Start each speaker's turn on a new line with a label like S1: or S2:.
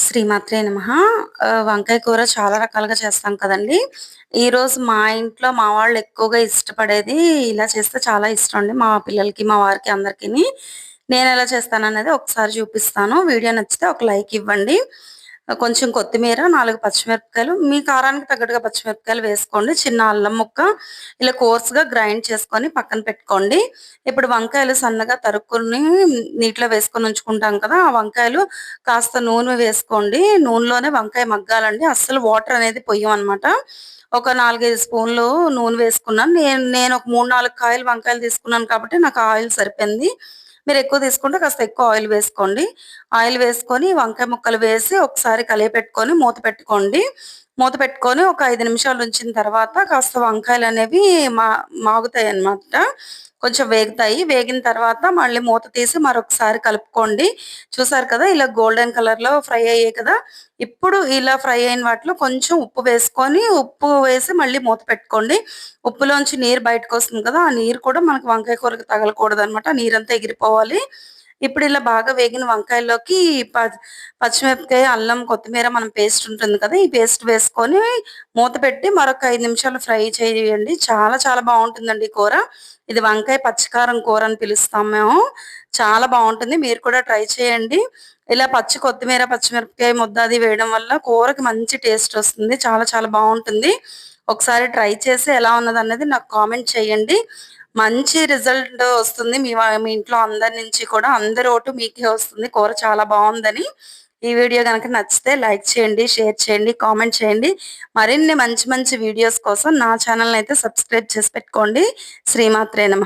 S1: శ్రీమాత్రే నమః. వంకాయ కూర చాలా రకాలుగా చేస్తాం కదండీ! ఈరోజు మా ఇంట్లో మా వాళ్ళు ఎక్కువగా ఇష్టపడేది ఇలా చేస్తే చాలా ఇష్టం అండి. మా పిల్లలకి, మా వారికి అందరికిని. నేనెలా చేస్తాననేది ఒకసారి చూపిస్తాను. వీడియో నచ్చితే ఒక లైక్ ఇవ్వండి. కొంచెం కొత్తిమీర, 4 పచ్చిమిరపకాయలు, మీ కారానికి తగ్గట్టుగా పచ్చిమిరపకాయలు వేసుకోండి. చిన్న అల్లం ముక్క ఇలా కోర్స్‌గా గ్రైండ్ చేసుకొని పక్కన పెట్టుకోండి. ఇప్పుడు వంకాయలు సన్నగా తరుక్కొని నీటిలో వేసుకొని ఉంచుకుంటాం కదా! ఆ వంకాయలు కాస్త నూనె వేసుకోండి. నూనెలోనే వంకాయ మగ్గాలండి. అస్సలు వాటర్ అనేది పొయ్యమనమాట. ఒక 4, 5 స్పూన్లు నూనె వేసుకున్నాను. నేను ఒక 3, 4 కాయలు వంకాయలు తీసుకున్నాను కాబట్టి నాకు ఆయిల్ సరిపోయింది. మీరెక్కువ తీసుకుంటే కాస్త ఎక్కువ ఆయిల్ వేసుకోండి. ఆయిల్ వేసుకొని వంకాయ ముక్కలు వేసి ఒకసారి కలియపెట్టుకొని మూత పెట్టుకోండి. మూత పెట్టుకొని ఒక 5 నిమిషాలు ఉంచిన తర్వాత కాస్త వంకాయలనేవి మాగుతాయన్నమాట. కొంచెం వేగుతాయి. వేగిన తర్వాత మళ్ళీ మూత తీసి మరొకసారి కలుపుకోండి. చూసారు కదా! ఇలా గోల్డెన్ కలర్‌లో ఫ్రై అయ్యాయి కదా! ఇప్పుడు ఇలా ఫ్రై అయిన వాటిలో కొంచెం ఉప్పు వేసుకొని, ఉప్పు వేసి మళ్ళీ మూత పెట్టుకోండి. ఉప్పులోంచి నీరు బయటకొస్తుంది కదా! ఆ నీరు కూడా మనకు వంకాయ కూరకి తగలకూడదనమాట. ఆ నీరంతా ఎగిరిపోవాలి. ఇప్పుడు ఇలా బాగా వేగిన వంకాయల్లోకి పచ్చిమిరపకాయ, అల్లం, కొత్తిమీర మనం పేస్ట్ ఉంటుంది కదా! ఈ పేస్ట్ వేసుకొని మూత పెట్టి మరొక 5 నిమిషాలు ఫ్రై చేయండి. చాలా చాలా బావుంటుందండి ఈ కూర. ఇది వంకాయ పచ్చికారం కూర అని పిలుస్తాం మేము. చాలా బావుంటుంది. మీరు కూడా ట్రై చేయండి. ఇలా పచ్చి కొత్తిమీర, పచ్చిమిరపకాయ ముద్ద అది వేయడం వల్ల కూరకి మంచి టేస్ట్ వస్తుంది. చాలా చాలా బావుంటుంది. ఒకసారి ట్రై చేసి ఎలా ఉన్నదన్నది నాకు కామెంట్ చేయండి. మంచి రిజల్ట్ వస్తుంది. మీ ఇంట్లో అందరి నుంచి కూడా అందరి ఓటు మీకే వస్తుంది. కూర చాలా బావుందని. ఈ వీడియో గనక నచ్చితే లైక్ చేయండి, షేర్ చేయండి, కామెంట్ చేయండి. మరిన్ని మంచి మంచి వీడియోస్ కోసం నా ఛానెల్‌నైతే సబ్స్క్రైబ్ చేసి పెట్టుకోండి. శ్రీమాత్రే నమః.